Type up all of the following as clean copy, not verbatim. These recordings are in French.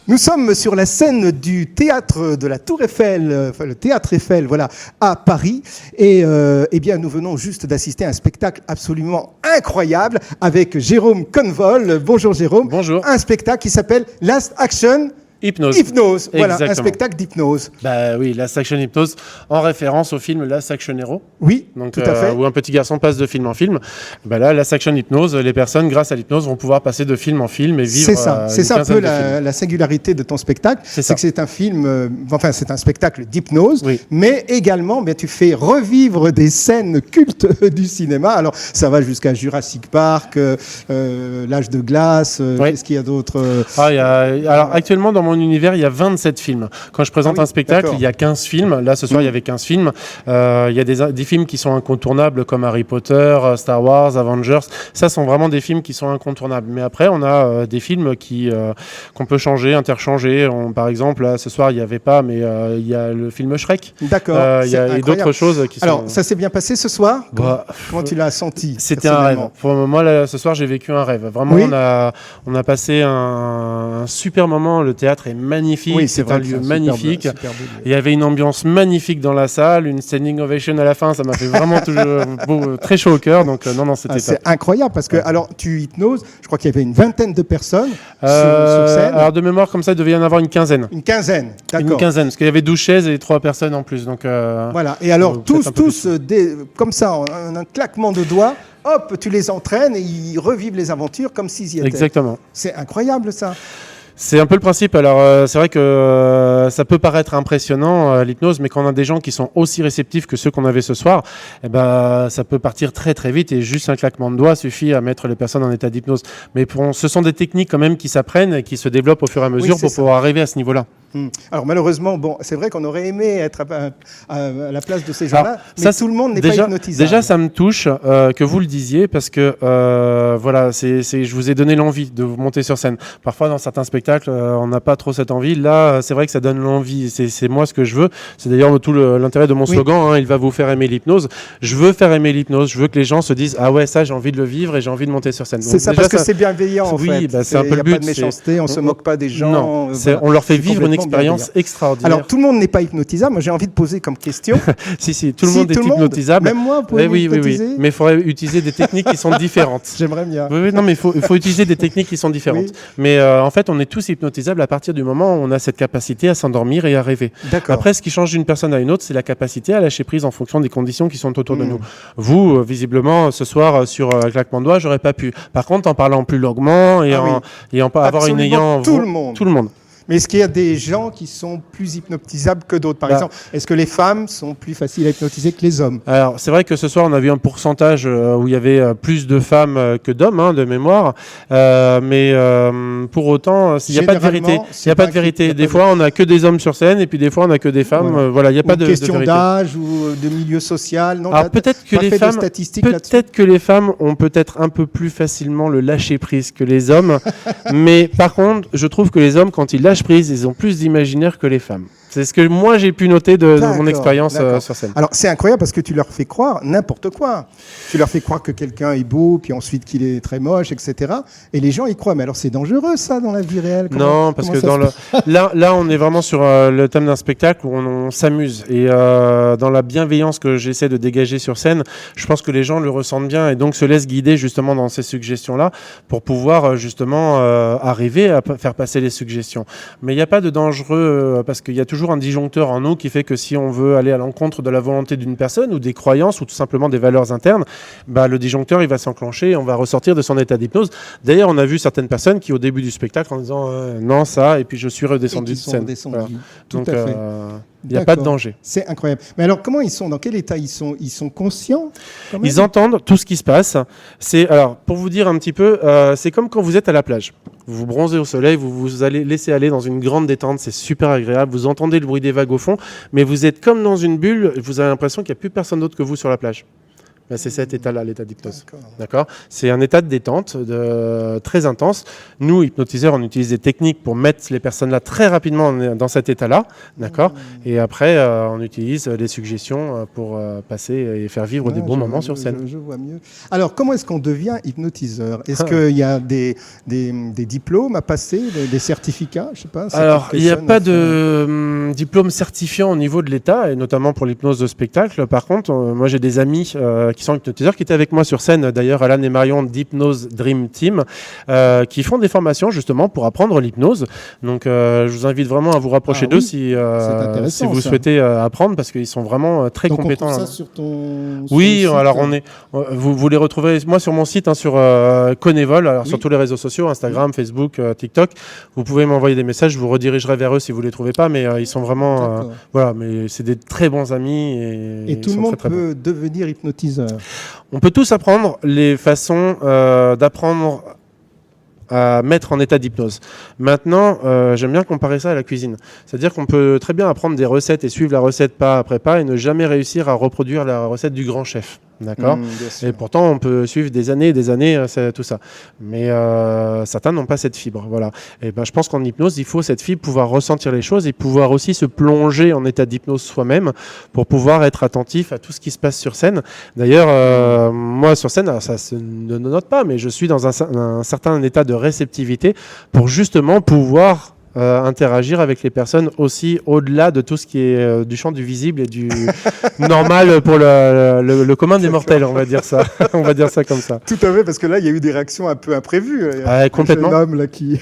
Nous sommes sur la scène du théâtre de la Tour Eiffel, enfin le théâtre Eiffel, voilà, à Paris. Et eh bien, nous venons juste d'assister à un spectacle absolument incroyable avec Jérôme Convol. Bonjour Jérôme. Bonjour. Un spectacle qui s'appelle Last Action Hypnose. Hypnose. Voilà, Exactement. un spectacle d'hypnose. Bah oui, Last Action Hypnose, en référence au film Last Action Hero. Oui, Donc, tout à fait. où un petit garçon passe de film en film. Bah là, Last Action Hypnose, les personnes, grâce à l'hypnose, vont pouvoir passer de film en film et vivre. C'est ça, c'est ça un peu de films. la singularité de ton spectacle. C'est C'est ça. que c'est un film, enfin c'est un spectacle d'hypnose, Oui. mais également bien, tu fais revivre des scènes cultes du cinéma. Alors ça va jusqu'à Jurassic Park, L'Âge de glace, Oui. qu'est-ce qu'il y a d'autre Alors actuellement, dans mon univers, il y a 27 films. Quand je présente Ah oui, un spectacle, d'accord. il y a 15 films. Là, ce soir, il y avait 15 films. Il y a des films qui sont incontournables comme Harry Potter, Star Wars, Avengers. Ça sont vraiment des films qui sont incontournables. Mais après, on a des films qu'on peut changer, interchanger. Par exemple, là, ce soir, il n'y avait pas, mais il y a le film Shrek. D'accord. Il y c'est a incroyable. d'autres choses qui sont... Alors ça s'est bien passé ce soir Bah, Comment tu l'as senti C'était un rêve. personnellement Pour moi, là, ce soir, j'ai vécu un rêve. Vraiment, Oui. on a passé un super moment. Le théâtre est magnifique. Oui, c'est vrai un que lieu c'est un magnifique. super beau lieu. Il y avait une ambiance magnifique dans la salle, une standing ovation à la fin. Ça m'a fait vraiment très chaud au cœur. Donc, non, c'était top. C'est incroyable parce que alors tu hypnoses, je crois qu'il y avait une vingtaine de personnes sur scène. Alors, de mémoire, comme ça, il devait y en avoir une quinzaine. Une quinzaine, Une d'accord. quinzaine, parce qu'il y avait 12 chaises et 3 personnes en plus. Donc, Voilà, et alors peut-être un peu tous comme ça, en un claquement de doigts, hop, tu les entraînes et ils revivent les aventures comme s'ils y étaient. exactement. C'est incroyable ça. C'est un peu le principe. Alors, c'est vrai que ça peut paraître impressionnant, l'hypnose, mais quand on a des gens qui sont aussi réceptifs que ceux qu'on avait ce soir, eh ben, ça peut partir très très vite et juste un claquement de doigts suffit à mettre les personnes en état d'hypnose. Mais ce sont des techniques quand même qui s'apprennent et qui se développent au fur et à mesure c'est pour ça. pouvoir arriver à ce niveau-là. Alors malheureusement, bon, c'est vrai qu'on aurait aimé être à la place de ces gens-là, Alors, mais ça, tout le monde n'est pas hypnotisable. Déjà, ça me touche que vous le disiez parce que voilà, je vous ai donné l'envie de vous monter sur scène. Parfois, dans certains spectacles, on n'a pas trop cette envie. Là, c'est vrai que ça donne l'envie. C'est moi ce que je veux. C'est d'ailleurs tout l'intérêt de mon slogan. Hein, il va vous faire aimer l'hypnose. Je veux faire aimer l'hypnose. Je veux que les gens se disent ah ouais, ça j'ai envie de le vivre et j'ai envie de monter sur scène. C'est Donc, ça déjà, parce que c'est bienveillant en oui, fait. bah, c'est un peu y a le but. pas de méchanceté, on se moque pas des gens. Non, voilà. on leur fait C'est vivre une complètement expérience bienveillant. extraordinaire. Alors tout le monde n'est pas hypnotisable. Moi j'ai envie de poser comme question. si, tout le Si, monde est tout le monde, hypnotisable. même moi, vous pouvez oui, m'hypnotiser. Mais il faudrait utiliser des techniques qui sont différentes. J'aimerais bien. Oui, non, mais il faut utiliser des techniques qui sont différentes. Oui. Mais en fait, on est tous hypnotisables à partir du moment où on a cette capacité à s'endormir et à rêver. D'accord. Après, ce qui change d'une personne à une autre, c'est la capacité à lâcher prise en fonction des conditions qui sont autour de nous. Vous, visiblement, ce soir, sur un claquement de doigts, j'aurais pas pu. Par contre, en parlant plus longuement et en avoir une ayant... Tout le monde. Tout le monde. Mais est-ce qu'il y a des gens qui sont plus hypnotisables que d'autres? Par exemple, est-ce que les femmes sont plus faciles à hypnotiser que les hommes? Alors, c'est vrai que ce soir, on a vu un pourcentage où il y avait plus de femmes que d'hommes, hein, de mémoire. Mais pour autant, il n'y a pas de vérité. Généralement, Il n'y a pas de vérité. Des fois, on n'a que des hommes sur scène et puis des fois, on n'a que des femmes. Voilà. Voilà, il n'y a pas de question vérité. d'âge ou de milieu social. Non, Alors peut-être que les femmes, ont peut-être un peu plus facilement le lâcher prise que les hommes, mais par contre, je trouve que les hommes, quand ils lâchent prise, ils ont plus d'imaginaire que les femmes. C'est ce que moi j'ai pu noter de mon expérience sur scène. Alors c'est incroyable parce que tu leur fais croire n'importe quoi. Tu leur fais croire que quelqu'un est beau, puis ensuite qu'il est très moche, etc. Et les gens y croient. Mais alors c'est dangereux ça dans la vie réelle. Non, parce que là on est vraiment sur le thème d'un spectacle où on s'amuse. Et dans la bienveillance que j'essaie de dégager sur scène, je pense que les gens le ressentent bien et donc se laissent guider justement dans ces suggestions-là pour pouvoir justement arriver à faire passer les suggestions. Mais il n'y a pas de dangereux parce qu'il y a toujours un disjoncteur en nous qui fait que si on veut aller à l'encontre de la volonté d'une personne ou des croyances ou tout simplement des valeurs internes, bah, le disjoncteur il va s'enclencher et on va ressortir de son état d'hypnose. D'ailleurs, on a vu certaines personnes qui au début du spectacle en disant non ça et puis je suis redescendu de scène. Voilà. Tout Donc à fait. il n'y a pas de danger. C'est incroyable. Mais alors comment ils sont? Dans quel état ils sont? Ils sont conscients quand même? Ils entendent tout ce qui se passe. Alors pour vous dire un petit peu, c'est comme quand vous êtes à la plage. Vous vous bronzez au soleil, vous allez laisser aller dans une grande détente, c'est super agréable, vous entendez le bruit des vagues au fond, mais vous êtes comme dans une bulle, vous avez l'impression qu'il n'y a plus personne d'autre que vous sur la plage. Ben, c'est cet état-là, l'état d'hypnose. D'accord. D'accord. C'est un état de détente très intense. Nous, hypnotiseurs, on utilise des techniques pour mettre les personnes là très rapidement dans cet état-là. D'accord. Et après, on utilise les suggestions pour passer et faire vivre des bons moments sur scène. Je vois mieux. Alors, comment est-ce qu'on devient hypnotiseur? Est-ce qu'il y a des diplômes à passer, des certificats? Je sais pas. Alors, il n'y a pas de diplôme certifiant au niveau de l'État, et notamment pour l'hypnose de spectacle. Par contre, moi, j'ai des amis qui sont hypnotiseurs, qui étaient avec moi sur scène, d'ailleurs, Alan et Marion d'Hypnose Dream Team, qui font des formations justement pour apprendre l'hypnose. Donc, je vous invite vraiment à vous rapprocher d'eux si vous souhaitez apprendre, parce qu'ils sont vraiment très compétents. On trouve ça sur ton oui, site, alors vous les retrouverez moi sur mon site, sur Conévol, alors sur tous les réseaux sociaux, Instagram, Facebook, TikTok. Vous pouvez m'envoyer des messages, je vous redirigerai vers eux si vous les trouvez pas, mais ils sont vraiment voilà, mais c'est des très bons amis et tout le monde peut devenir hypnotiseur. On peut tous apprendre les façons d'apprendre à mettre en état d'hypnose. Maintenant, j'aime bien comparer ça à la cuisine. C'est-à-dire qu'on peut très bien apprendre des recettes et suivre la recette pas après pas et ne jamais réussir à reproduire la recette du grand chef. D'accord. Et pourtant, on peut suivre des années et des années, tout ça. Mais certains n'ont pas cette fibre. Voilà. Et ben, je pense qu'en hypnose, il faut cette fibre, pouvoir ressentir les choses et pouvoir aussi se plonger en état d'hypnose soi-même pour pouvoir être attentif à tout ce qui se passe sur scène. D'ailleurs, moi, sur scène, alors, ça ne note pas, mais je suis dans un certain état de réceptivité pour justement pouvoir interagir avec les personnes aussi au-delà de tout ce qui est du champ du visible et du normal pour le commun des mortels, on va dire ça. On va dire ça comme ça. Tout à fait, parce que là, il y a eu des réactions un peu imprévues. Complètement. Un homme là, qui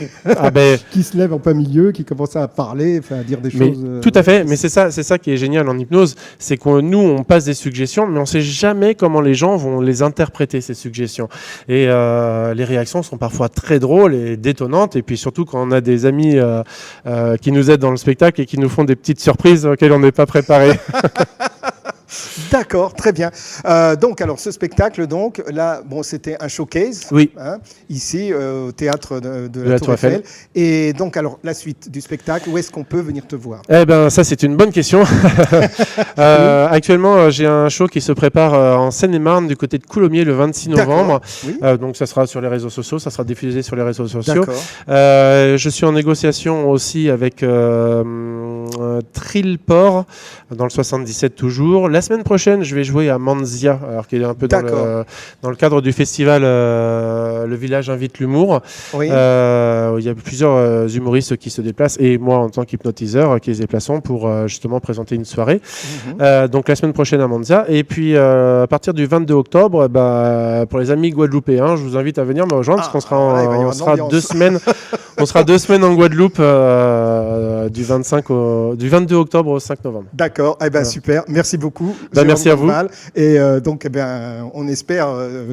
se lève en plein milieu, qui commence à parler, à dire des choses. Tout à fait, mais c'est ça qui est génial en hypnose, c'est que nous, on passe des suggestions, mais on ne sait jamais comment les gens vont les interpréter, ces suggestions. Et les réactions sont parfois très drôles et détonnantes, et puis surtout quand on a des amis qui nous aident dans le spectacle et qui nous font des petites surprises auxquelles on n'est pas préparé. D'accord, très bien. Donc, alors, ce spectacle, donc, là, bon, c'était un showcase, ici, au théâtre de la Tour Eiffel. Et donc, alors, la suite du spectacle, où est-ce qu'on peut venir te voir? Eh ben, ça, c'est une bonne question. Actuellement, j'ai un show qui se prépare en Seine-et-Marne, du côté de Coulommiers, le 26 novembre. Oui. Donc, ça sera sur les réseaux sociaux, ça sera diffusé sur les réseaux sociaux. Je suis en négociation aussi avec Trilport, dans le 77 toujours. La semaine prochaine, je vais jouer à Manzia, alors qui est un peu dans le cadre du festival Le Village invite l'humour. Oui. Il y a plusieurs humoristes qui se déplacent et moi en tant qu'hypnotiseur qui les déplaçons pour justement présenter une soirée. Donc la semaine prochaine à Manzia. Et puis à partir du 22 octobre, pour les amis guadeloupéens, je vous invite à venir me rejoindre parce qu'on sera, on sera 2 semaines. On sera 2 semaines en Guadeloupe du 22 octobre au 5 novembre. D'accord, voilà. Super, merci beaucoup. Merci à vous. Et donc, on espère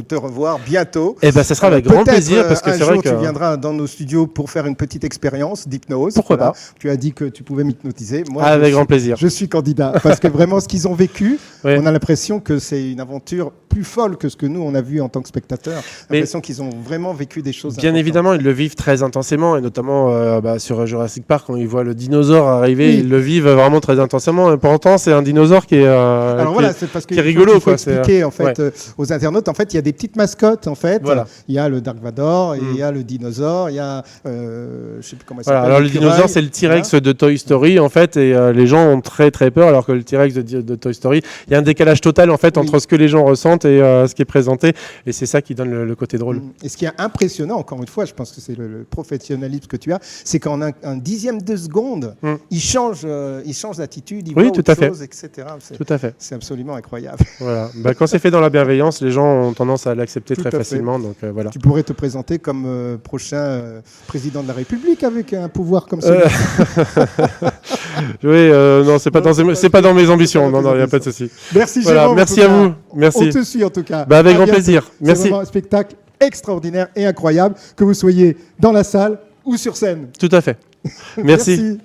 te revoir bientôt. Ça sera avec grand plaisir parce que c'est vrai que tu viendras dans nos studios pour faire une petite expérience d'hypnose. Pourquoi pas? Tu as dit que tu pouvais m'hypnotiser. Moi, avec grand plaisir. Je suis candidat parce que vraiment, ce qu'ils ont vécu, on a l'impression que c'est une aventure plus folle que ce que nous on a vu en tant que spectateurs. L'impression qu'ils ont vraiment vécu des choses. Bien évidemment, ils le vivent très intensément et notamment sur Jurassic Park quand ils voient le dinosaure arriver, ils le vivent vraiment très intensément. Et pourtant, c'est un dinosaure qui est rigolo. Il faut expliquer en fait aux internautes. En fait, il y a des petites mascottes. En fait, il y a le Dark Vador, il y a le dinosaure, il y a je sais plus comment ça s'appelle. Alors le dinosaure, c'est le T-Rex de Toy Story en fait, et les gens ont très très peur, alors que le T-Rex de Toy Story, il y a un décalage total en fait entre ce que les gens ressentent et ce qui est présenté, et c'est ça qui donne le côté drôle. Et ce qui est impressionnant, encore une fois, je pense que c'est le professionnalisme que tu as, c'est qu'en un dixième de seconde, il change d'attitude, il voit autre chose, etc. Tout à fait. C'est absolument incroyable. Voilà. Quand c'est fait dans la bienveillance, les gens ont tendance à l'accepter très facilement. Donc, voilà. Tu pourrais te présenter comme prochain président de la République avec un pouvoir comme celui-là. Oui, non, c'est pas dans mes ambitions. Non, il n'y a pas de souci. Merci, Jérôme. Merci à vous. Merci. On te suit en tout cas. Avec grand plaisir. Merci. C'est vraiment un spectacle extraordinaire et incroyable, que vous soyez dans la salle ou sur scène. Tout à fait. Merci.